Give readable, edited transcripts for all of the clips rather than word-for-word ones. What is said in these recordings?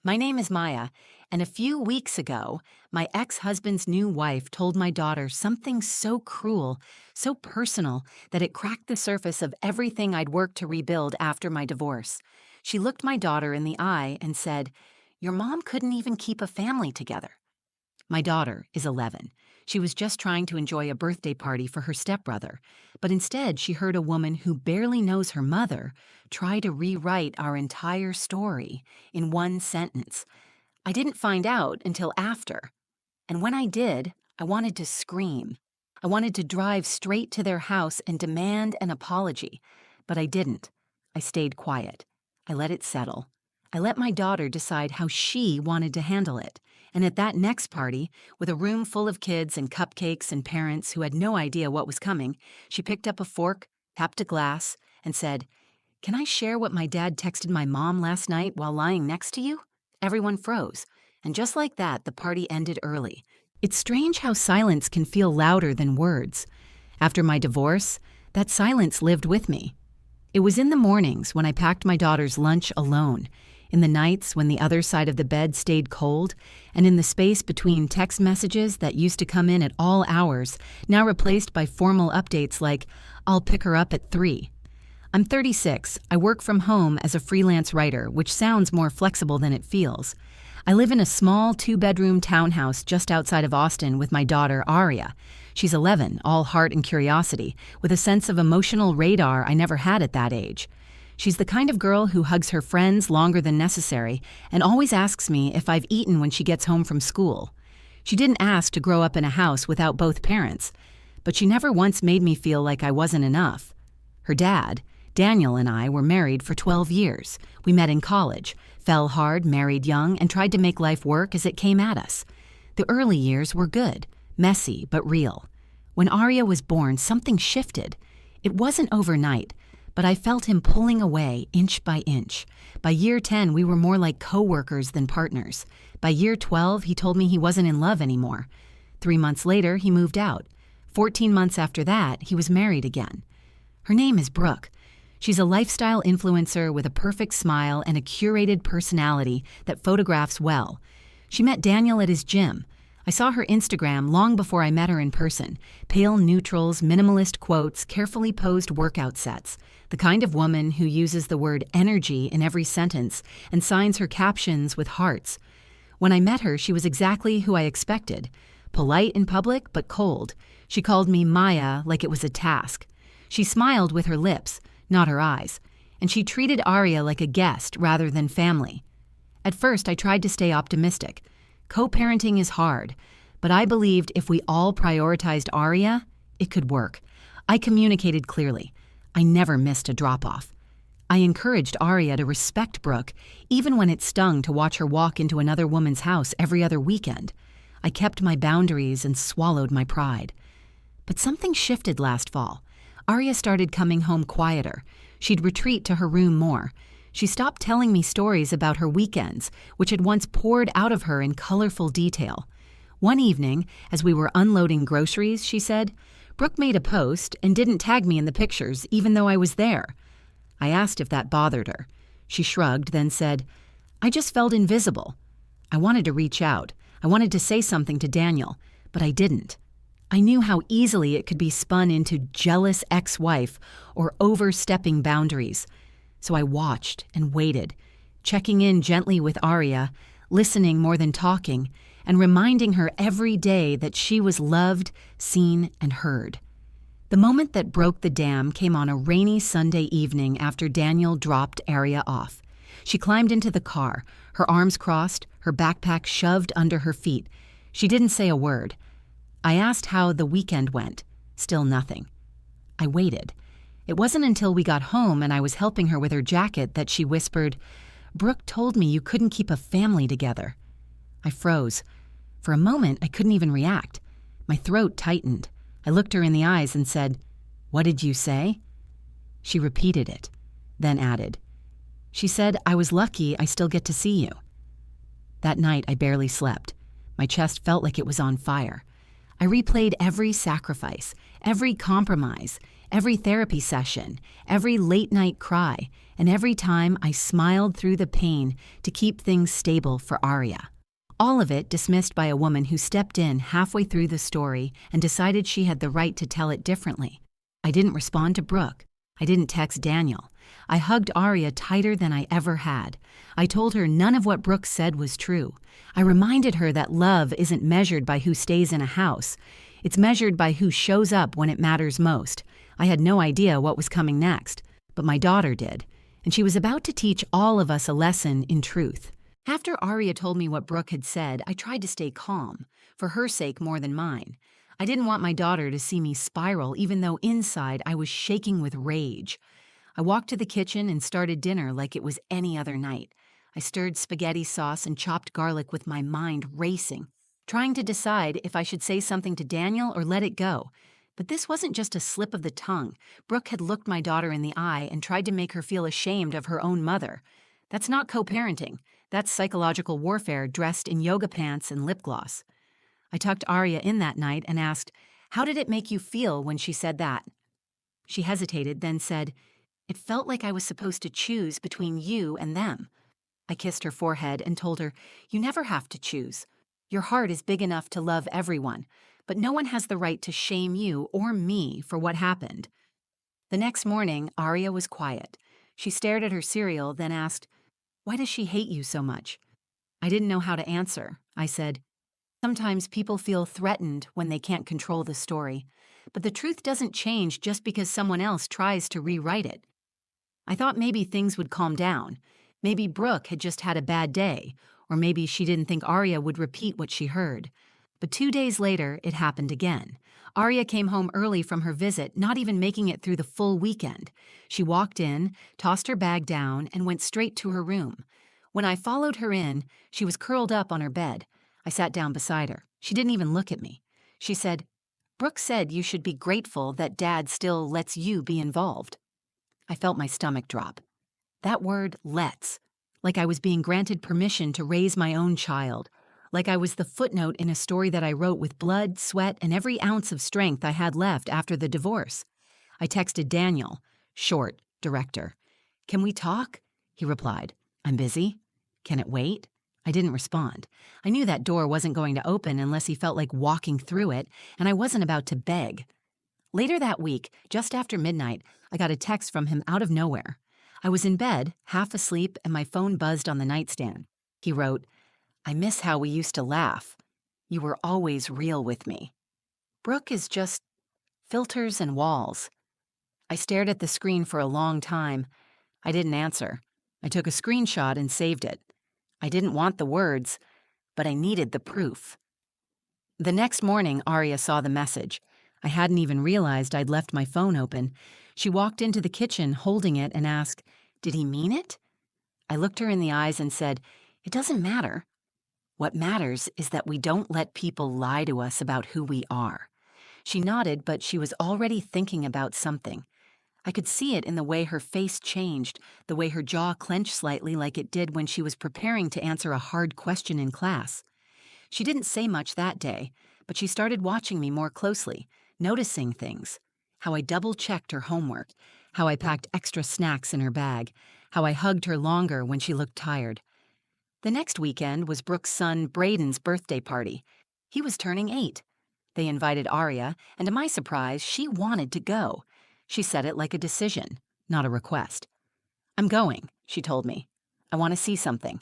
My name is Maya, and a few weeks ago, my ex-husband's new wife told my daughter something so cruel, so personal, that it cracked the surface of everything I'd worked to rebuild after my divorce. She looked my daughter in the eye and said, "Your mom couldn't even keep a family together." My daughter is 11. She was just trying to enjoy a birthday party for her stepbrother, but instead she heard a woman who barely knows her mother try to rewrite our entire story in one sentence. I didn't find out until after, and when I did, I wanted to scream. I wanted to drive straight to their house and demand an apology, but I didn't. I stayed quiet. I let it settle. I let my daughter decide how she wanted to handle it. And at that next party, with a room full of kids and cupcakes and parents who had no idea what was coming, she picked up a fork, tapped a glass, and said, "Can I share what my dad texted my mom last night while lying next to you?" Everyone froze, and just like that, the party ended early. It's strange how silence can feel louder than words. After my divorce, that silence lived with me. It was in the mornings when I packed my daughter's lunch alone, in the nights when the other side of the bed stayed cold, and in the space between text messages that used to come in at all hours, now replaced by formal updates like, "I'll pick her up at 3. I'm 36. I work from home as a freelance writer, which sounds more flexible than it feels. I live in a small 2-bedroom townhouse just outside of Austin with my daughter, Aria. She's 11, all heart and curiosity, with a sense of emotional radar I never had at that age. She's the kind of girl who hugs her friends longer than necessary and always asks me if I've eaten when she gets home from school. She didn't ask to grow up in a house without both parents, but she never once made me feel like I wasn't enough. Her dad, Daniel, and I were married for 12 years. We met in college, fell hard, married young, and tried to make life work as it came at us. The early years were good, messy, but real. When Aria was born, something shifted. It wasn't overnight, but I felt him pulling away inch by inch. By year 10, we were more like co-workers than partners. By year 12, he told me he wasn't in love anymore. 3 months later, he moved out. 14 months after that, he was married again. Her name is Brooke. She's a lifestyle influencer with a perfect smile and a curated personality that photographs well. She met Daniel at his gym. I saw her Instagram long before I met her in person. Pale neutrals, minimalist quotes, carefully posed workout sets. The kind of woman who uses the word energy in every sentence and signs her captions with hearts. When I met her, she was exactly who I expected. Polite in public, but cold. She called me Maya like it was a task. She smiled with her lips, not her eyes, and she treated Aria like a guest rather than family. At first, I tried to stay optimistic. Co-parenting is hard, but I believed if we all prioritized Aria, it could work. I communicated clearly. I never missed a drop-off. I encouraged Aria to respect Brooke, even when it stung to watch her walk into another woman's house every other weekend. I kept my boundaries and swallowed my pride. But something shifted last fall. Aria started coming home quieter. She'd retreat to her room more. She stopped telling me stories about her weekends, which had once poured out of her in colorful detail. One evening, as we were unloading groceries, she said, "Brooke made a post and didn't tag me in the pictures, even though I was there." I asked if that bothered her. She shrugged, then said, "I just felt invisible." I wanted to reach out. I wanted to say something to Daniel, but I didn't. I knew how easily it could be spun into jealous ex-wife or overstepping boundaries. So I watched and waited, checking in gently with Aria, listening more than talking, and reminding her every day that she was loved, seen, and heard. The moment that broke the dam came on a rainy Sunday evening after Daniel dropped Aria off. She climbed into the car, her arms crossed, her backpack shoved under her feet. She didn't say a word. I asked how the weekend went. Still nothing. I waited. It wasn't until we got home and I was helping her with her jacket that she whispered, "Brooke told me you couldn't keep a family together." I froze. For a moment, I couldn't even react. My throat tightened. I looked her in the eyes and said, "What did you say?" She repeated it, then added, "She said I was lucky I still get to see you." That night, I barely slept. My chest felt like it was on fire. I replayed every sacrifice, every compromise, every therapy session, every late-night cry, and every time I smiled through the pain to keep things stable for Arya. All of it dismissed by a woman who stepped in halfway through the story and decided she had the right to tell it differently. I didn't respond to Brooke. I didn't text Daniel. I hugged Arya tighter than I ever had. I told her none of what Brooke said was true. I reminded her that love isn't measured by who stays in a house. It's measured by who shows up when it matters most. I had no idea what was coming next, but my daughter did, and she was about to teach all of us a lesson in truth. After Arya told me what Brooke had said, I tried to stay calm, for her sake more than mine. I didn't want my daughter to see me spiral, even though inside I was shaking with rage. I walked to the kitchen and started dinner like it was any other night. I stirred spaghetti sauce and chopped garlic with my mind racing, trying to decide if I should say something to Daniel or let it go. But this wasn't just a slip of the tongue. Brooke had looked my daughter in the eye and tried to make her feel ashamed of her own mother. That's not co-parenting. That's psychological warfare dressed in yoga pants and lip gloss. I tucked Arya in that night and asked, "How did it make you feel when she said that?" She hesitated, then said, "It felt like I was supposed to choose between you and them." I kissed her forehead and told her, "You never have to choose. Your heart is big enough to love everyone, but no one has the right to shame you or me for what happened." The next morning, Arya was quiet. She stared at her cereal, then asked, "Why does she hate you so much?" I didn't know how to answer. I said, "Sometimes people feel threatened when they can't control the story, but the truth doesn't change just because someone else tries to rewrite it." I thought maybe things would calm down. Maybe Brooke had just had a bad day, or maybe she didn't think Arya would repeat what she heard. But 2 days later, it happened again. Arya came home early from her visit, not even making it through the full weekend. She walked in, tossed her bag down, and went straight to her room. When I followed her in, she was curled up on her bed. I sat down beside her. She didn't even look at me. She said, "Brooke said you should be grateful that Dad still lets you be involved." I felt my stomach drop. That word, "lets," like I was being granted permission to raise my own child, like I was the footnote in a story that I wrote with blood, sweat, and every ounce of strength I had left after the divorce. I texted Daniel, short, director. "Can we talk?" He replied, "I'm busy. Can it wait?" I didn't respond. I knew that door wasn't going to open unless he felt like walking through it, and I wasn't about to beg. Later that week, just after midnight, I got a text from him out of nowhere. I was in bed, half asleep, and my phone buzzed on the nightstand. He wrote, "I miss how we used to laugh. You were always real with me." Brooke is just filters and walls. I stared at the screen for a long time. I didn't answer. I took a screenshot and saved it. I didn't want the words, but I needed the proof. The next morning, Arya saw the message. I hadn't even realized I'd left my phone open. She walked into the kitchen holding it and asked, "Did he mean it?" I looked her in the eyes and said, "It doesn't matter. What matters is that we don't let people lie to us about who we are." She nodded, but she was already thinking about something. I could see it in the way her face changed, the way her jaw clenched slightly like it did when she was preparing to answer a hard question in class. She didn't say much that day, but she started watching me more closely, noticing things. How I double-checked her homework, how I packed extra snacks in her bag, how I hugged her longer when she looked tired. The next weekend was Brooke's son Braden's birthday party. He was turning 8. They invited Arya, and to my surprise, she wanted to go. She said it like a decision, not a request. "I'm going," she told me. "I want to see something."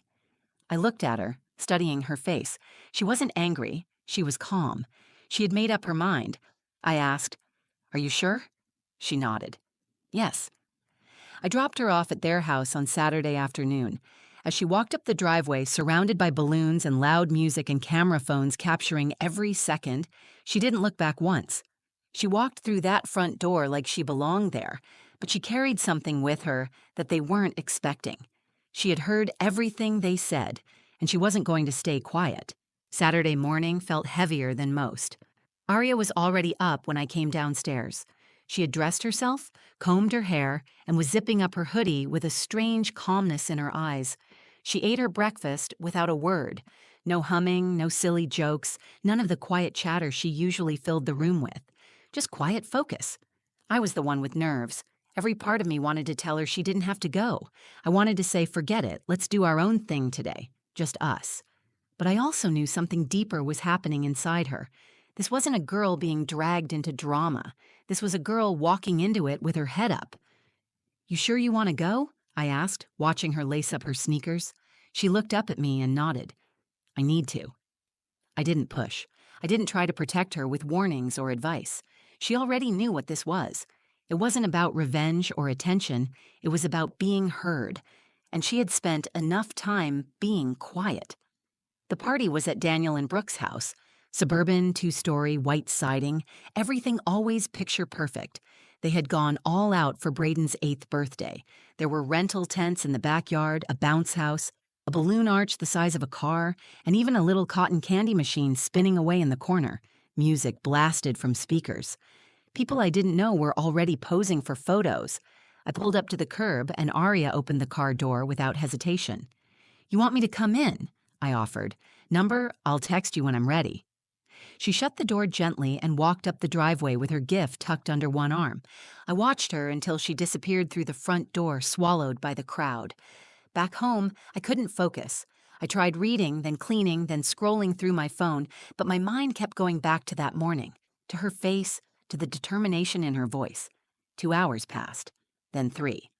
I looked at her, studying her face. She wasn't angry. She was calm. She had made up her mind. I asked, "Are you sure?" She nodded. "Yes." I dropped her off at their house on Saturday afternoon. As she walked up the driveway, surrounded by balloons and loud music and camera phones capturing every second, she didn't look back once. She walked through that front door like she belonged there, but she carried something with her that they weren't expecting. She had heard everything they said, and she wasn't going to stay quiet. Saturday morning felt heavier than most. Arya was already up when I came downstairs. She had dressed herself, combed her hair, and was zipping up her hoodie with a strange calmness in her eyes. She ate her breakfast without a word. No humming, no silly jokes, none of the quiet chatter she usually filled the room with. Just quiet focus. I was the one with nerves. Every part of me wanted to tell her she didn't have to go. I wanted to say, forget it, let's do our own thing today. Just us. But I also knew something deeper was happening inside her. This wasn't a girl being dragged into drama. This was a girl walking into it with her head up. "You sure you want to go?" I asked, watching her lace up her sneakers. She looked up at me and nodded. "I need to." I didn't push. I didn't try to protect her with warnings or advice. She already knew what this was. It wasn't about revenge or attention. It was about being heard. And she had spent enough time being quiet. The party was at Daniel and Brooke's house. Suburban, two-story, white siding, everything always picture perfect. They had gone all out for Braden's 8th birthday. There were rental tents in the backyard, a bounce house, a balloon arch the size of a car, and even a little cotton candy machine spinning away in the corner. Music blasted from speakers. People I didn't know were already posing for photos. I pulled up to the curb and Aria opened the car door without hesitation. "You want me to come in?" I offered. "Number, I'll text you when I'm ready." She shut the door gently and walked up the driveway with her gift tucked under one arm. I watched her until she disappeared through the front door, swallowed by the crowd. Back home, I couldn't focus. I tried reading, then cleaning, then scrolling through my phone, but my mind kept going back to that morning, to her face, to the determination in her voice. 2 hours passed, then 3.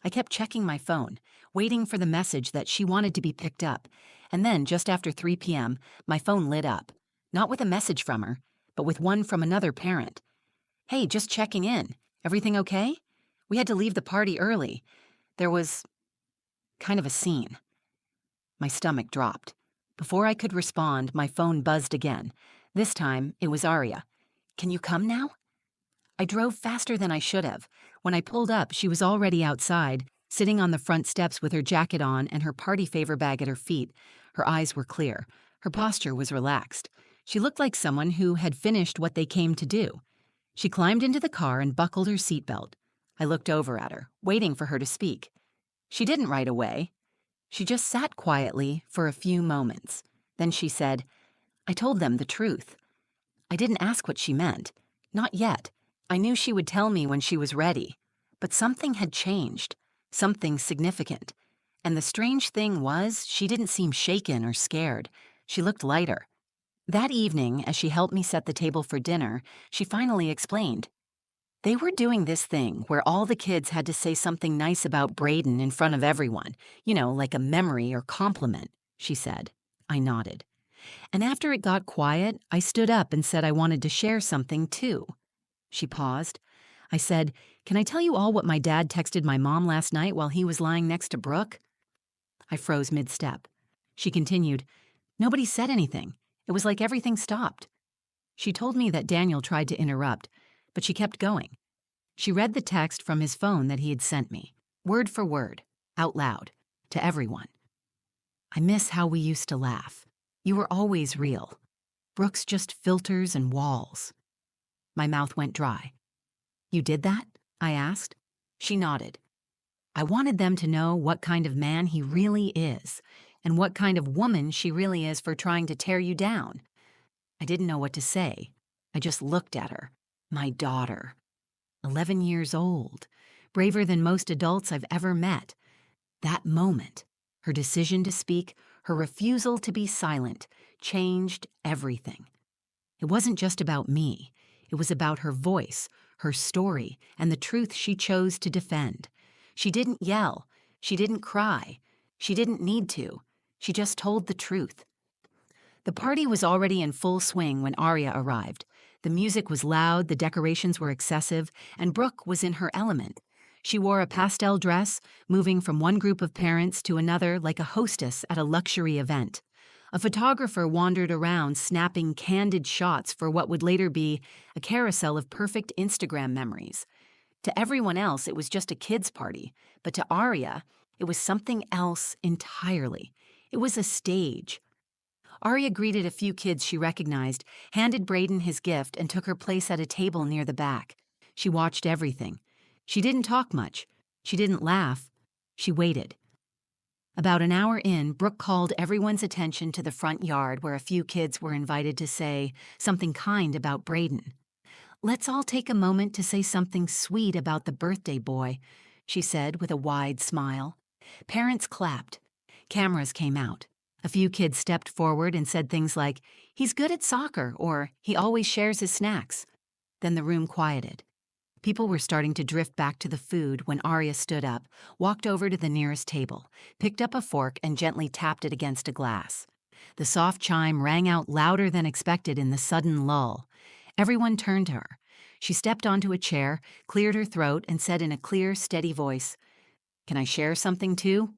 I kept checking my phone, waiting for the message that she wanted to be picked up, and then, just after 3 p.m., my phone lit up. Not with a message from her, but with one from another parent. "Hey, just checking in. Everything okay? We had to leave the party early. There was kind of a scene." My stomach dropped. Before I could respond, my phone buzzed again. This time, it was Aria. "Can you come now?" I drove faster than I should have. When I pulled up, she was already outside, sitting on the front steps with her jacket on and her party favor bag at her feet. Her eyes were clear. Her posture was relaxed. She looked like someone who had finished what they came to do. She climbed into the car and buckled her seatbelt. I looked over at her, waiting for her to speak. She didn't right away. She just sat quietly for a few moments. Then she said, "I told them the truth." I didn't ask what she meant. Not yet. I knew she would tell me when she was ready. But something had changed. Something significant. And the strange thing was, she didn't seem shaken or scared. She looked lighter. That evening, as she helped me set the table for dinner, she finally explained. "They were doing this thing where all the kids had to say something nice about Braden in front of everyone. Like a memory or compliment," she said. I nodded. "And after it got quiet, I stood up and said I wanted to share something, too." She paused. I said, "Can I tell you all what my dad texted my mom last night while he was lying next to Brooke?" I froze mid-step. She continued, "Nobody said anything. It was like everything stopped." She told me that Daniel tried to interrupt, but she kept going. She read the text from his phone that he had sent me, word for word, out loud, to everyone. "I miss how we used to laugh. You were always real. Brooke's just filters and walls." My mouth went dry. "You did that?" I asked. She nodded. "I wanted them to know what kind of man he really is, and what kind of woman she really is for trying to tear you down." I didn't know what to say. I just looked at her. My daughter. 11 years old. Braver than most adults I've ever met. That moment, her decision to speak, her refusal to be silent, changed everything. It wasn't just about me. It was about her voice, her story, and the truth she chose to defend. She didn't yell. She didn't cry. She didn't need to. She just told the truth. The party was already in full swing when Aria arrived. The music was loud, the decorations were excessive, and Brooke was in her element. She wore a pastel dress, moving from one group of parents to another like a hostess at a luxury event. A photographer wandered around snapping candid shots for what would later be a carousel of perfect Instagram memories. To everyone else, it was just a kid's party, but to Aria, it was something else entirely. It was a stage. Aria greeted a few kids she recognized, handed Braden his gift, and took her place at a table near the back. She watched everything. She didn't talk much. She didn't laugh. She waited. About an hour in, Brooke called everyone's attention to the front yard where a few kids were invited to say something kind about Braden. "Let's all take a moment to say something sweet about the birthday boy," she said with a wide smile. Parents clapped. Cameras came out. A few kids stepped forward and said things like, "He's good at soccer," or "He always shares his snacks." Then the room quieted. People were starting to drift back to the food when Arya stood up, walked over to the nearest table, picked up a fork and gently tapped it against a glass. The soft chime rang out louder than expected in the sudden lull. Everyone turned to her. She stepped onto a chair, cleared her throat, and said in a clear, steady voice, "Can I share something too?"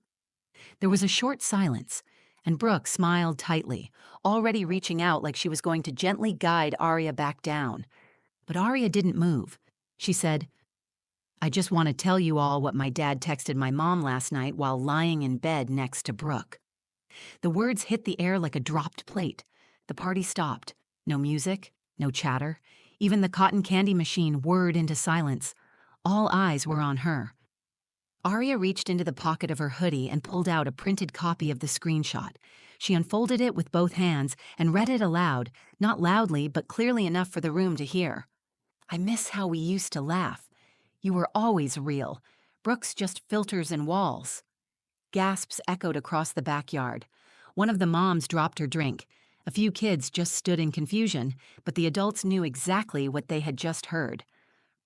There was a short silence, and Brooke smiled tightly, already reaching out like she was going to gently guide Arya back down. But Arya didn't move. She said, "I just want to tell you all what my dad texted my mom last night while lying in bed next to Brooke." The words hit the air like a dropped plate. The party stopped. No music, no chatter. Even the cotton candy machine whirred into silence. All eyes were on her. Arya reached into the pocket of her hoodie and pulled out a printed copy of the screenshot. She unfolded it with both hands and read it aloud, not loudly but clearly enough for the room to hear. "I miss how we used to laugh. You were always real. Brooke's just filters and walls." Gasps echoed across the backyard. One of the moms dropped her drink. A few kids just stood in confusion, but the adults knew exactly what they had just heard.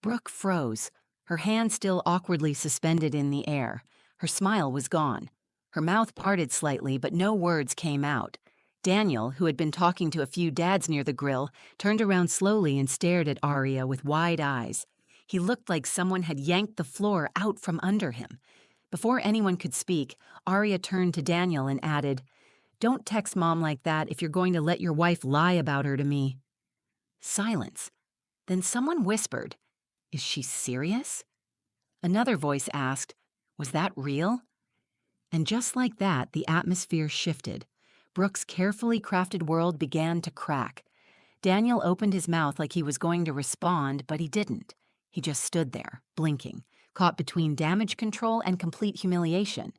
Brooke froze, her hand still awkwardly suspended in the air. Her smile was gone. Her mouth parted slightly, but no words came out. Daniel, who had been talking to a few dads near the grill, turned around slowly and stared at Arya with wide eyes. He looked like someone had yanked the floor out from under him. Before anyone could speak, Arya turned to Daniel and added, "Don't text Mom like that if you're going to let your wife lie about her to me." Silence. Then someone whispered, "Is she serious?" Another voice asked, "Was that real?" And just like that, the atmosphere shifted. Brooke's carefully crafted world began to crack. Daniel opened his mouth like he was going to respond, but he didn't. He just stood there, blinking, caught between damage control and complete humiliation.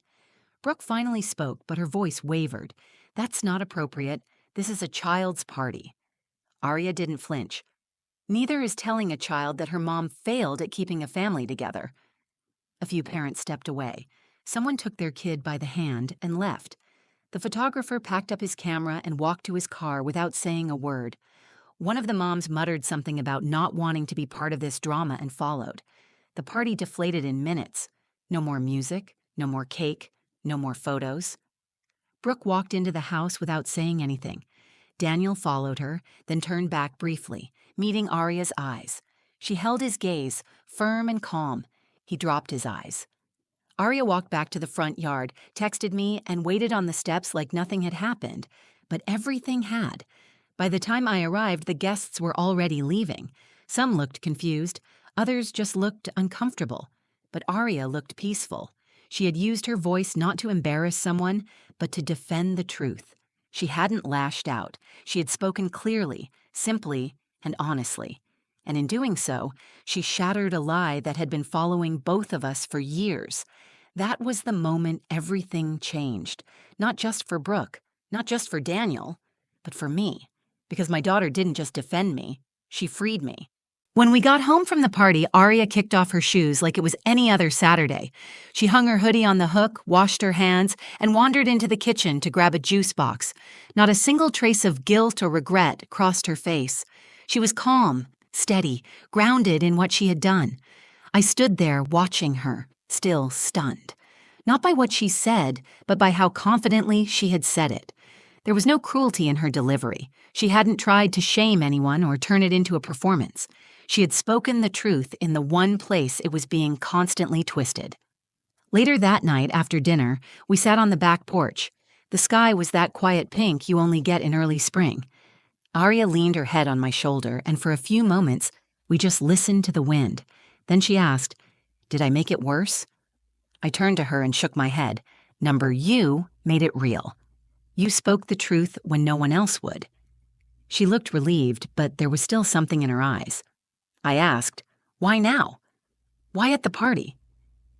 Brooke finally spoke, but her voice wavered. "That's not appropriate. This is a child's party." Arya didn't flinch. "Neither is telling a child that her mom failed at keeping a family together." A few parents stepped away. Someone took their kid by the hand and left. The photographer packed up his camera and walked to his car without saying a word. One of the moms muttered something about not wanting to be part of this drama and followed. The party deflated in minutes. No more music, no more cake, no more photos. Brooke walked into the house without saying anything. Daniel followed her, then turned back briefly, meeting Arya's eyes. She held his gaze, firm and calm. He dropped his eyes. Arya walked back to the front yard, texted me, and waited on the steps like nothing had happened. But everything had. By the time I arrived, the guests were already leaving. Some looked confused, others just looked uncomfortable. But Arya looked peaceful. She had used her voice not to embarrass someone, but to defend the truth. She hadn't lashed out. She had spoken clearly, simply, and honestly. And in doing so, she shattered a lie that had been following both of us for years. That was the moment everything changed. Not just for Brooke, not just for Daniel, but for me. Because my daughter didn't just defend me, she freed me. When we got home from the party, Arya kicked off her shoes like it was any other Saturday. She hung her hoodie on the hook, washed her hands, and wandered into the kitchen to grab a juice box. Not a single trace of guilt or regret crossed her face. She was calm, steady, grounded in what she had done. I stood there watching her, still stunned. Not by what she said, but by how confidently she had said it. There was no cruelty in her delivery. She hadn't tried to shame anyone or turn it into a performance. She had spoken the truth in the one place it was being constantly twisted. Later that night, after dinner, we sat on the back porch. The sky was that quiet pink you only get in early spring. Arya leaned her head on my shoulder, and for a few moments, we just listened to the wind. Then she asked, "Did I make it worse?" I turned to her and shook my head. You made it real. You spoke the truth when no one else would." She looked relieved, but there was still something in her eyes. I asked, "Why now? Why at the party?"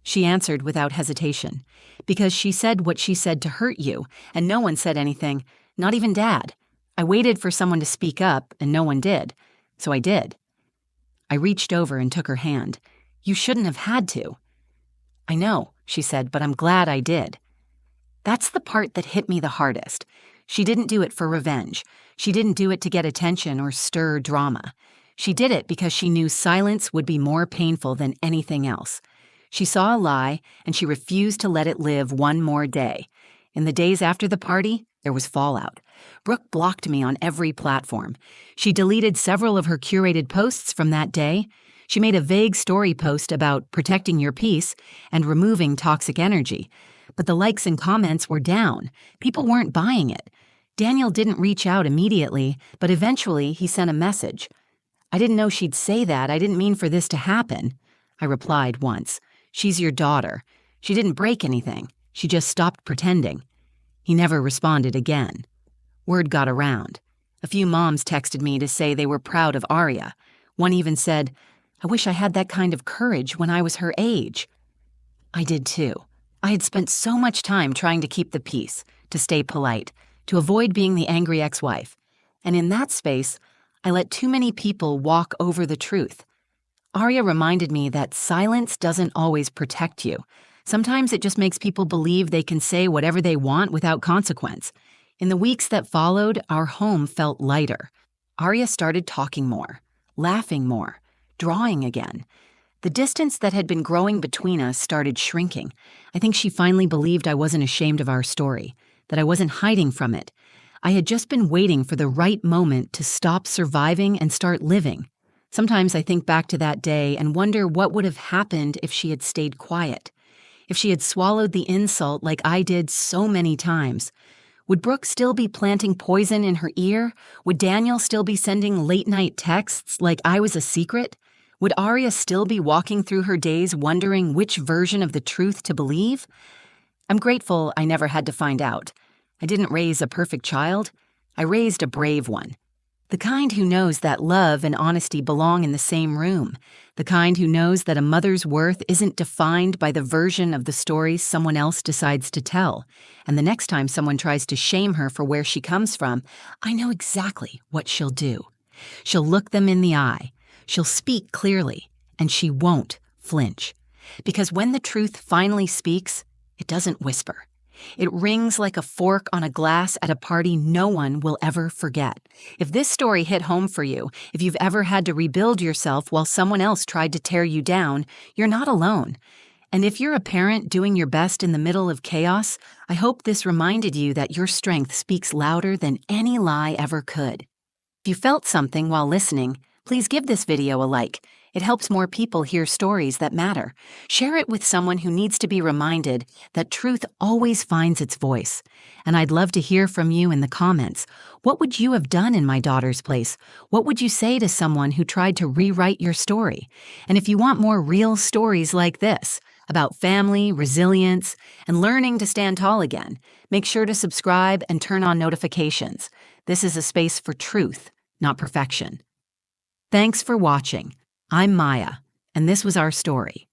She answered without hesitation, because she said what she said to hurt you, and no one said anything, not even Dad. I waited for someone to speak up, and no one did. So I did. I reached over and took her hand. You shouldn't have had to. I know, she said, but I'm glad I did. That's the part that hit me the hardest. She didn't do it for revenge. She didn't do it to get attention or stir drama. She did it because she knew silence would be more painful than anything else. She saw a lie, and she refused to let it live one more day. In the days after the party, there was fallout. Brooke blocked me on every platform. She deleted several of her curated posts from that day. She made a vague story post about protecting your peace and removing toxic energy. But the likes and comments were down. People weren't buying it. Daniel didn't reach out immediately, but eventually he sent a message. I didn't know she'd say that. I didn't mean for this to happen. I replied once. She's your daughter. She didn't break anything. She just stopped pretending. He never responded again. Word got around. A few moms texted me to say they were proud of Rhea. One even said, I wish I had that kind of courage when I was her age. I did too. I had spent so much time trying to keep the peace, to stay polite, to avoid being the angry ex-wife. And in that space, I let too many people walk over the truth. Rhea reminded me that silence doesn't always protect you. Sometimes it just makes people believe they can say whatever they want without consequence. In the weeks that followed, our home felt lighter. Rhea started talking more, laughing more, drawing again. The distance that had been growing between us started shrinking. I think she finally believed I wasn't ashamed of our story, that I wasn't hiding from it. I had just been waiting for the right moment to stop surviving and start living. Sometimes I think back to that day and wonder what would have happened if she had stayed quiet, if she had swallowed the insult like I did so many times. Would Brooke still be planting poison in her ear? Would Daniel still be sending late-night texts like I was a secret? Would Rhea still be walking through her days wondering which version of the truth to believe? I'm grateful I never had to find out. I didn't raise a perfect child. I raised a brave one. The kind who knows that love and honesty belong in the same room. The kind who knows that a mother's worth isn't defined by the version of the story someone else decides to tell. And the next time someone tries to shame her for where she comes from, I know exactly what she'll do. She'll look them in the eye. She'll speak clearly, and she won't flinch. Because when the truth finally speaks, it doesn't whisper. It rings like a fork on a glass at a party no one will ever forget. If this story hit home for you, if you've ever had to rebuild yourself while someone else tried to tear you down, you're not alone. And if you're a parent doing your best in the middle of chaos, I hope this reminded you that your strength speaks louder than any lie ever could. If you felt something while listening, please give this video a like. It helps more people hear stories that matter. Share it with someone who needs to be reminded that truth always finds its voice. And I'd love to hear from you in the comments. What would you have done in my daughter's place? What would you say to someone who tried to rewrite your story? And if you want more real stories like this, about family, resilience, and learning to stand tall again, make sure to subscribe and turn on notifications. This is a space for truth, not perfection. Thanks for watching. I'm Maya, and this was our story.